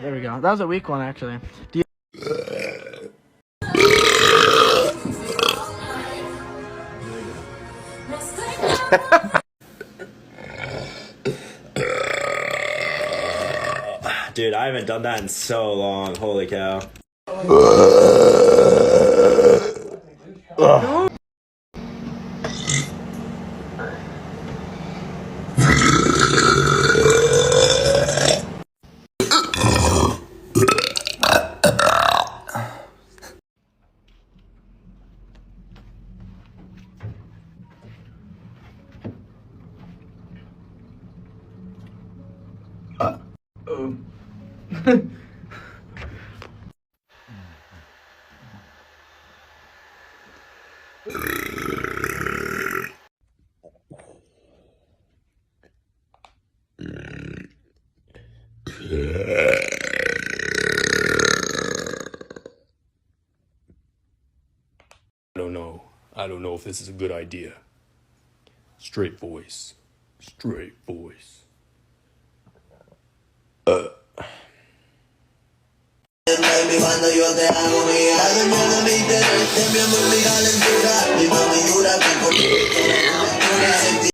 There we go. That was a weak one, actually. Do you Dude, I haven't done that in so long. Holy cow. I don't know if this is a good idea. Straight voice. Straight voice. Cuando yo te hago mía, dañado mi interés, mi amor, mi calentura, mi mami dura, mi